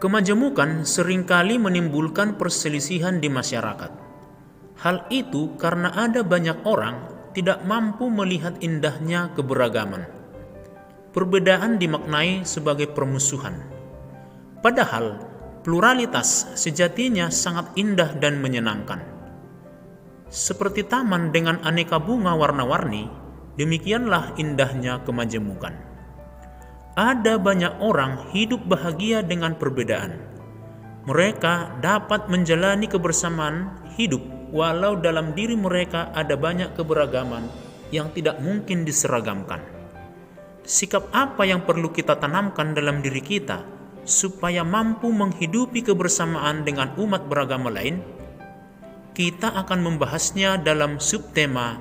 Kemajemukan seringkali menimbulkan perselisihan di masyarakat. Hal itu karena ada banyak orang tidak mampu melihat indahnya keberagaman. Perbedaan dimaknai sebagai permusuhan. Padahal, pluralitas sejatinya sangat indah dan menyenangkan. Seperti taman dengan aneka bunga warna-warni, demikianlah indahnya kemajemukan. Ada banyak orang hidup bahagia dengan perbedaan. Mereka dapat menjalani kebersamaan hidup walau dalam diri mereka ada banyak keberagaman yang tidak mungkin diseragamkan. Sikap apa yang perlu kita tanamkan dalam diri kita supaya mampu menghidupi kebersamaan dengan umat beragama lain? Kita akan membahasnya dalam subtema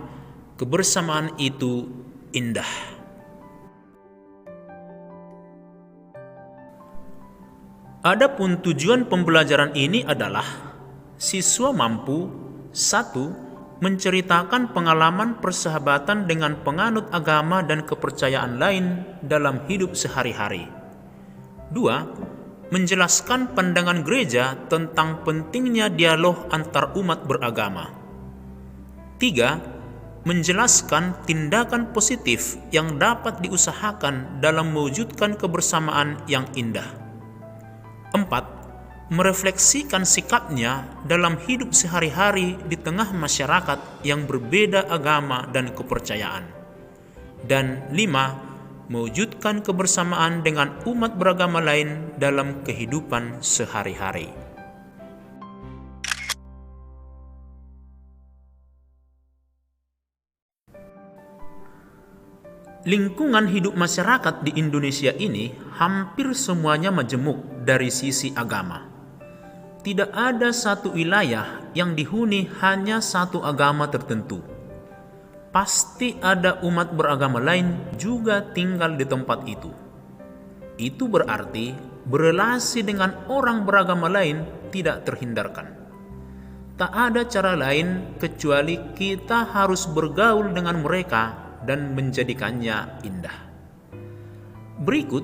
kebersamaan itu indah. Adapun tujuan pembelajaran ini adalah siswa mampu 1. Menceritakan pengalaman persahabatan dengan penganut agama dan kepercayaan lain dalam hidup sehari-hari. 2. Menjelaskan pandangan gereja tentang pentingnya dialog antar umat beragama. 3. Menjelaskan tindakan positif yang dapat diusahakan dalam mewujudkan kebersamaan yang indah. 4. Merefleksikan sikapnya dalam hidup sehari-hari di tengah masyarakat yang berbeda agama dan kepercayaan. Dan 5. Mewujudkan kebersamaan dengan umat beragama lain dalam kehidupan sehari-hari. Lingkungan hidup masyarakat di Indonesia ini hampir semuanya majemuk dari sisi agama. Tidak ada satu wilayah yang dihuni hanya satu agama tertentu. Pasti ada umat beragama lain juga tinggal di tempat itu. Itu berarti berelasi dengan orang beragama lain tidak terhindarkan. Tak ada cara lain kecuali kita harus bergaul dengan mereka dan menjadikannya indah. Berikut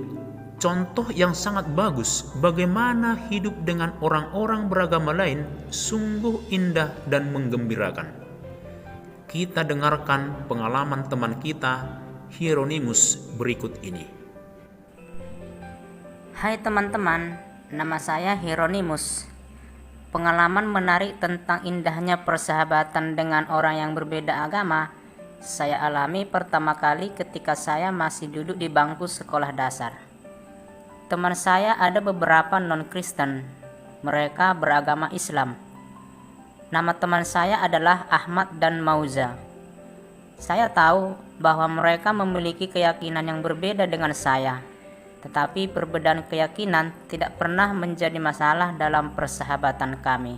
contoh yang sangat bagus bagaimana hidup dengan orang-orang beragama lain sungguh indah dan menggembirakan. Kita dengarkan pengalaman teman kita, Hieronymus, berikut ini. Hai teman-teman, nama saya Hieronymus. Pengalaman menarik tentang indahnya persahabatan dengan orang yang berbeda agama saya alami pertama kali ketika saya masih duduk di bangku sekolah dasar. Teman saya ada beberapa non-Kristen. Mereka beragama Islam. Nama teman saya adalah Ahmad dan Mauza. Saya tahu bahwa mereka memiliki keyakinan yang berbeda dengan saya. Tetapi perbedaan keyakinan tidak pernah menjadi masalah dalam persahabatan kami.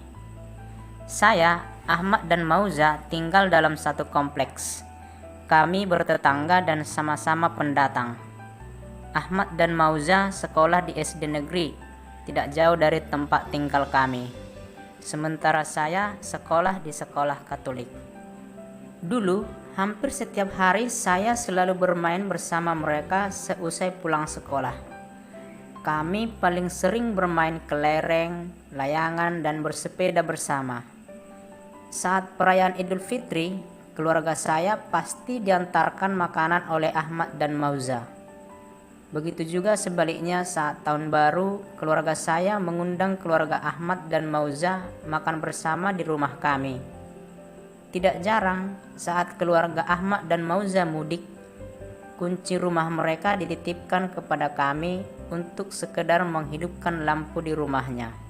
Saya, Ahmad dan Mauza tinggal dalam satu kompleks. Kami bertetangga dan sama-sama pendatang. Ahmad dan Mauza sekolah di SD negeri, tidak jauh dari tempat tinggal kami. Sementara saya sekolah di sekolah Katolik. Dulu, hampir setiap hari saya selalu bermain bersama mereka seusai pulang sekolah. Kami paling sering bermain kelereng, layangan, dan bersepeda bersama. Saat perayaan Idul Fitri, keluarga saya pasti diantarkan makanan oleh Ahmad dan Mauza. Begitu juga sebaliknya saat tahun baru, keluarga saya mengundang keluarga Ahmad dan Mauza makan bersama di rumah kami. Tidak jarang saat keluarga Ahmad dan Mauza mudik, kunci rumah mereka dititipkan kepada kami untuk sekedar menghidupkan lampu di rumahnya.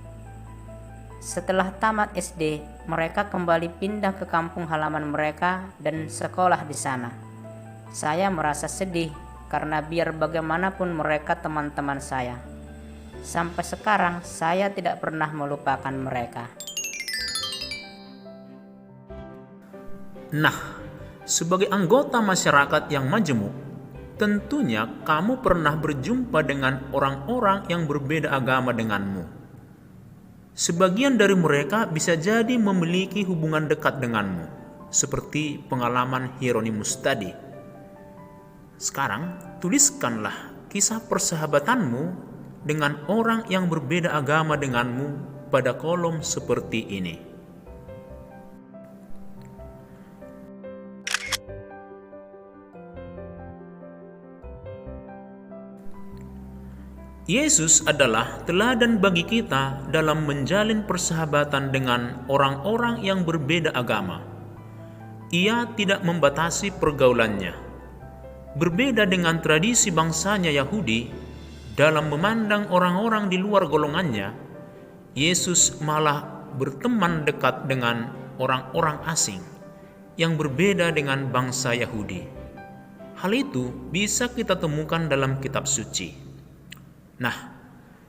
Setelah tamat SD, mereka kembali pindah ke kampung halaman mereka dan sekolah di sana. Saya merasa sedih karena biar bagaimanapun mereka teman-teman saya. Sampai sekarang saya tidak pernah melupakan mereka. Nah, sebagai anggota masyarakat yang majemuk, tentunya kamu pernah berjumpa dengan orang-orang yang berbeda agama denganmu. Sebagian dari mereka bisa jadi memiliki hubungan dekat denganmu, seperti pengalaman Hieronymus tadi. Sekarang, tuliskanlah kisah persahabatanmu dengan orang yang berbeda agama denganmu pada kolom seperti ini. Yesus adalah teladan bagi kita dalam menjalin persahabatan dengan orang-orang yang berbeda agama. Ia tidak membatasi pergaulannya. Berbeda dengan tradisi bangsanya Yahudi, dalam memandang orang-orang di luar golongannya, Yesus malah berteman dekat dengan orang-orang asing yang berbeda dengan bangsa Yahudi. Hal itu bisa kita temukan dalam kitab suci. Nah,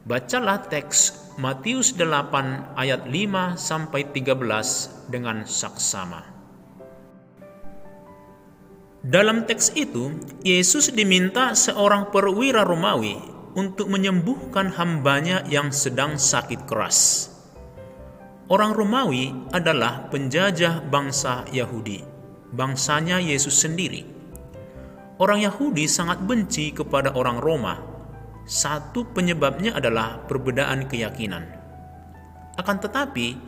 bacalah teks Matius 8 ayat 5-13 dengan saksama. Dalam teks itu, Yesus diminta seorang perwira Romawi untuk menyembuhkan hambanya yang sedang sakit keras. Orang Romawi adalah penjajah bangsa Yahudi, bangsanya Yesus sendiri. Orang Yahudi sangat benci kepada orang Roma. Satu penyebabnya adalah perbedaan keyakinan. Akan tetapi,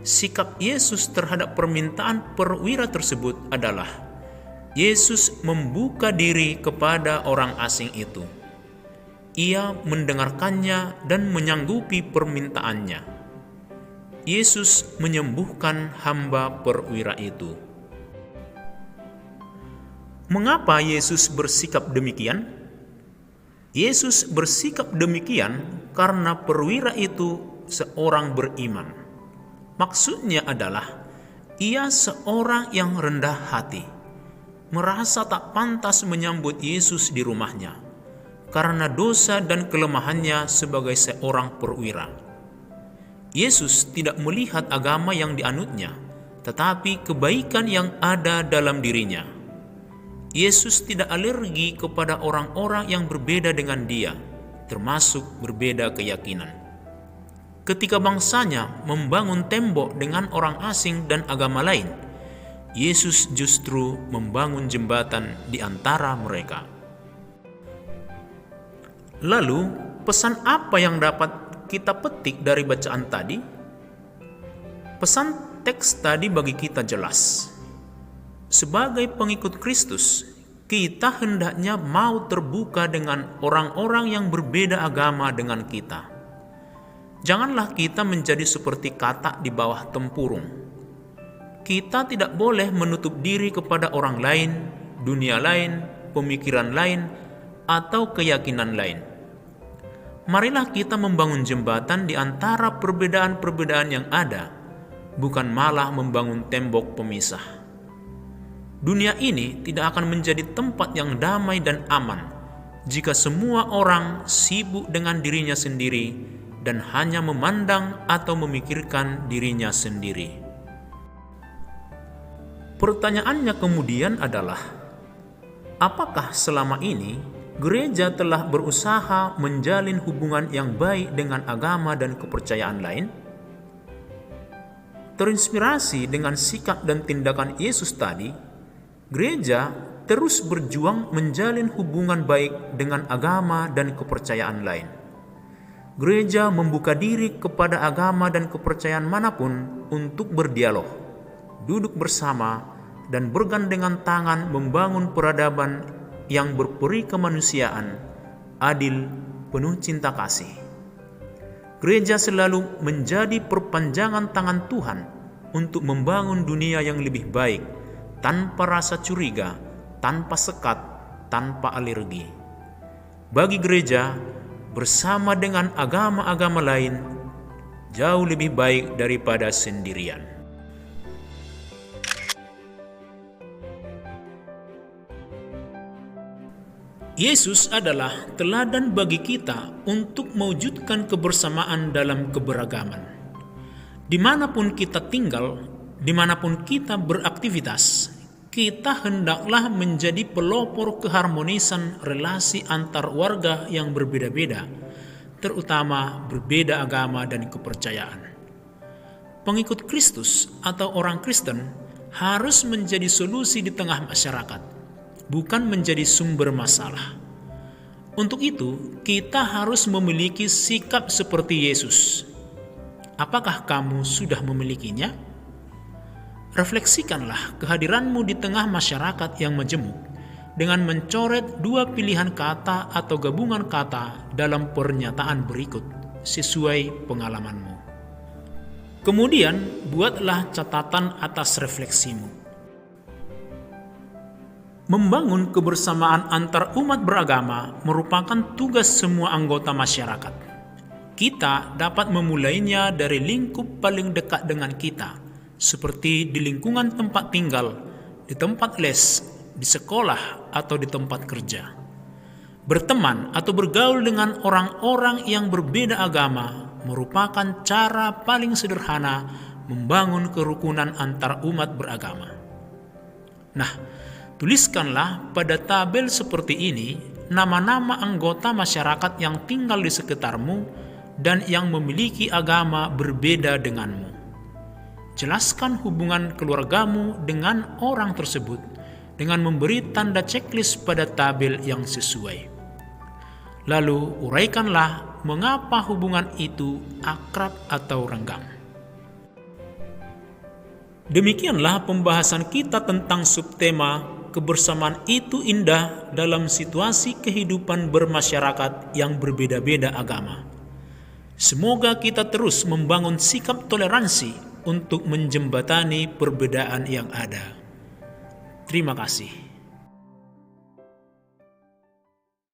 sikap Yesus terhadap permintaan perwira tersebut adalah Yesus membuka diri kepada orang asing itu. Ia mendengarkannya dan menyanggupi permintaannya. Yesus menyembuhkan hamba perwira itu. Mengapa Yesus bersikap demikian? Yesus bersikap demikian karena perwira itu seorang beriman. Maksudnya adalah ia seorang yang rendah hati, merasa tak pantas menyambut Yesus di rumahnya karena dosa dan kelemahannya sebagai seorang perwira. Yesus tidak melihat agama yang dianutnya, tetapi kebaikan yang ada dalam dirinya. Yesus tidak alergi kepada orang-orang yang berbeda dengan dia, termasuk berbeda keyakinan. Ketika bangsanya membangun tembok dengan orang asing dan agama lain, Yesus justru membangun jembatan di antara mereka. Lalu, pesan apa yang dapat kita petik dari bacaan tadi? Pesan teks tadi bagi kita jelas. Sebagai pengikut Kristus, kita hendaknya mau terbuka dengan orang-orang yang berbeda agama dengan kita. Janganlah kita menjadi seperti katak di bawah tempurung. Kita tidak boleh menutup diri kepada orang lain, dunia lain, pemikiran lain, atau keyakinan lain. Marilah kita membangun jembatan di antara perbedaan-perbedaan yang ada, bukan malah membangun tembok pemisah. Dunia ini tidak akan menjadi tempat yang damai dan aman jika semua orang sibuk dengan dirinya sendiri dan hanya memandang atau memikirkan dirinya sendiri. Pertanyaannya kemudian adalah, apakah selama ini gereja telah berusaha menjalin hubungan yang baik dengan agama dan kepercayaan lain? Terinspirasi dengan sikap dan tindakan Yesus tadi, gereja terus berjuang menjalin hubungan baik dengan agama dan kepercayaan lain. Gereja membuka diri kepada agama dan kepercayaan manapun untuk berdialog, duduk bersama, dan bergandengan tangan membangun peradaban yang berperi kemanusiaan, adil, penuh cinta kasih. Gereja selalu menjadi perpanjangan tangan Tuhan untuk membangun dunia yang lebih baik, tanpa rasa curiga, tanpa sekat, tanpa alergi. Bagi gereja, bersama dengan agama-agama lain, jauh lebih baik daripada sendirian. Yesus adalah teladan bagi kita untuk mewujudkan kebersamaan dalam keberagaman. Dimanapun kita tinggal, dimanapun kita beraktivitas, kita hendaklah menjadi pelopor keharmonisan relasi antar warga yang berbeda-beda, terutama berbeda agama dan kepercayaan. Pengikut Kristus atau orang Kristen harus menjadi solusi di tengah masyarakat, bukan menjadi sumber masalah. Untuk itu, kita harus memiliki sikap seperti Yesus. Apakah kamu sudah memilikinya? Refleksikanlah kehadiranmu di tengah masyarakat yang majemuk dengan mencoret dua pilihan kata atau gabungan kata dalam pernyataan berikut sesuai pengalamanmu. Kemudian, buatlah catatan atas refleksimu. Membangun kebersamaan antar umat beragama merupakan tugas semua anggota masyarakat. Kita dapat memulainya dari lingkup paling dekat dengan kita, seperti di lingkungan tempat tinggal, di tempat les, di sekolah, atau di tempat kerja. Berteman atau bergaul dengan orang-orang yang berbeda agama merupakan cara paling sederhana membangun kerukunan antar umat beragama. Nah, tuliskanlah pada tabel seperti ini nama-nama anggota masyarakat yang tinggal di sekitarmu dan yang memiliki agama berbeda denganmu. Jelaskan hubungan keluargamu dengan orang tersebut dengan memberi tanda checklist pada tabel yang sesuai. Lalu uraikanlah mengapa hubungan itu akrab atau renggang. Demikianlah pembahasan kita tentang subtema kebersamaan itu indah dalam situasi kehidupan bermasyarakat yang berbeda-beda agama. Semoga kita terus membangun sikap toleransi untuk menjembatani perbedaan yang ada. Terima kasih.